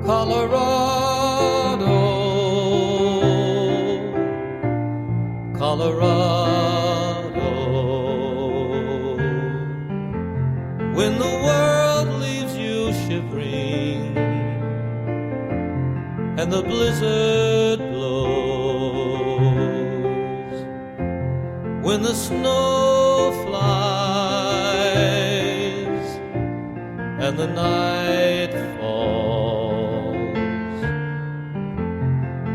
Colorado, Colorado. When the world leaves you shivering and the blizzard blows, when the snow flies and the night falls,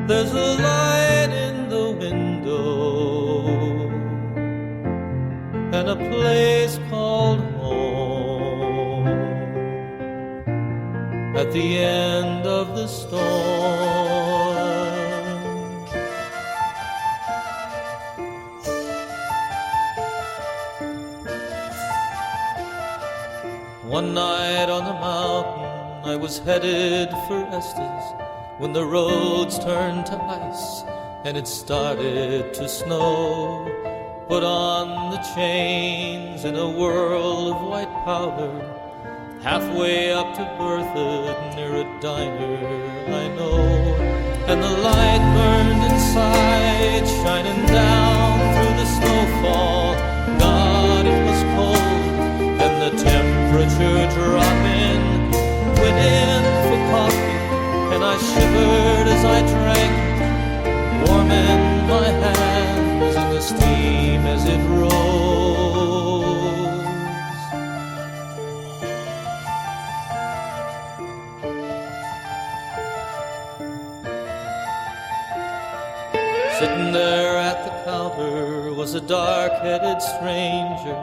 there's a light in the window and a place called home at the end of the storm. One night on the mountain I was headed for Estes when the roads turned to ice and it started to snow. Put on the chains in a whirl of white powder, halfway up to Bertha near a diner I know. And the light burned inside, shining down through the snowfall. God, it was cold and the temperature dropping. Went in for coffee and I shivered as I drank, warming my hands in the steam as it rose. Sitting there at the counter was a dark-headed stranger,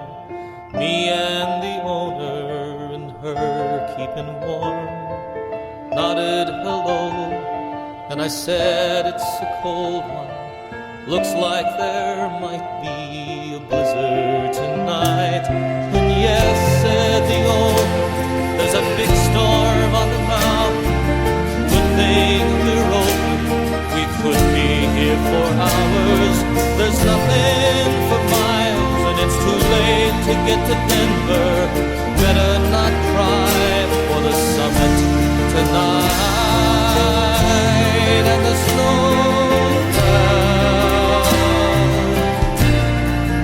me and the owner and her keeping warm. Nodded hello, and I said it's a cold one. Looks like there might be a blizzard tonight. And yes, said the owner, there's a big storm on the mountain. Good thing we're open, we could be here for hours. There's nothing for miles, and it's too late to get to Denver. Better not cry for the summit tonight. And the snow fell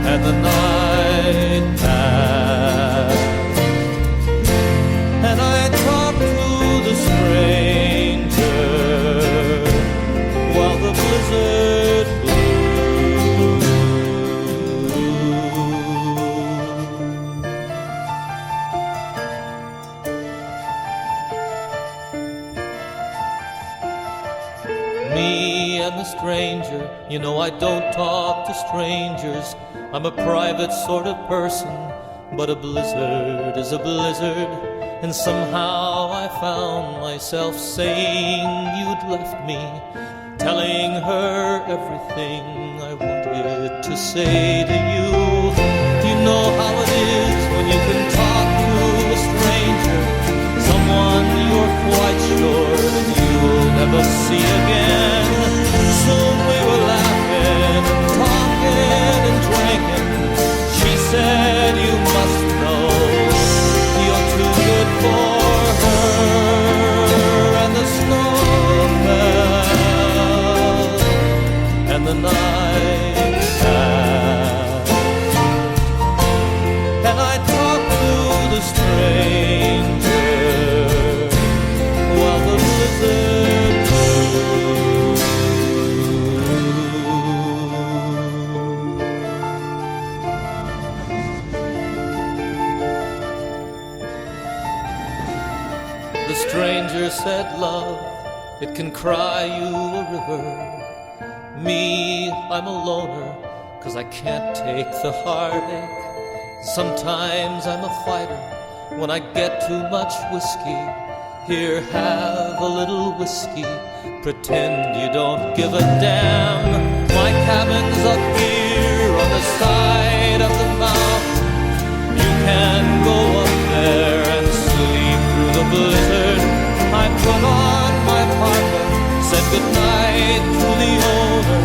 and the night passed, and I talked to the stranger while the blizzard blew. Me and the stranger, you know I don't talk to strangers. I'm a private sort of person, but a blizzard is a blizzard. And somehow I found myself saying you'd left me, telling her everything I wanted to say to you. You know how it is when you can talk to a stranger, someone you're quite sure that you'll never see again. Soon we were laughing, talking and drinking. She said, you must know you're too good for her. And the snow fell and the night passed, and I talked to the stranger while the blizzard blew. The stranger said, love, it can cry you a river. Me, I'm a loner, 'cause I can't take the heartache. Sometimes I'm a fighter when I get too much whiskey. Here, have a little whiskey, pretend you don't give a damn. My cabin's up here on the side of the mountain. You can go up there and sleep through the blizzard. I put on my parka, said goodnight to the owner,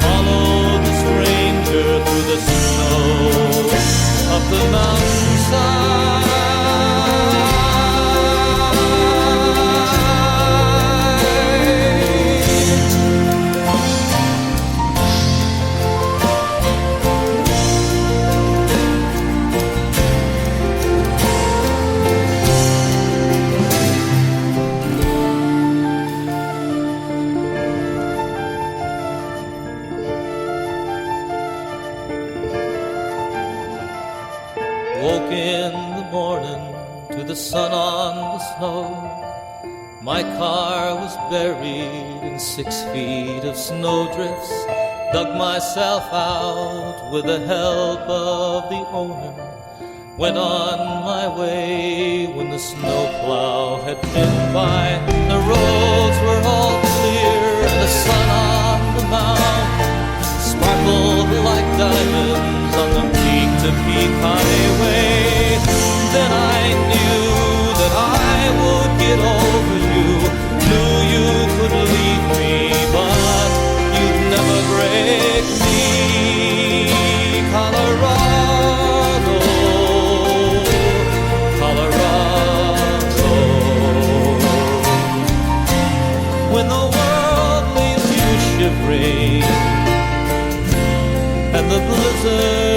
followed the stranger through the snow up the mountainside. Woke in the morning to the sun on the snow. My car was buried in 6 feet of snowdrifts. Dug myself out with the help of the owner. Went on my way when the snowplow had been by. The roads were all clear and the sun on the mountain sparkled like diamonds on the peak-to-peak highway. Then I knew that I would get over you. Knew you could leave me, but you'd never break me. Colorado, Colorado. When the world leaves you shivering and the blizzard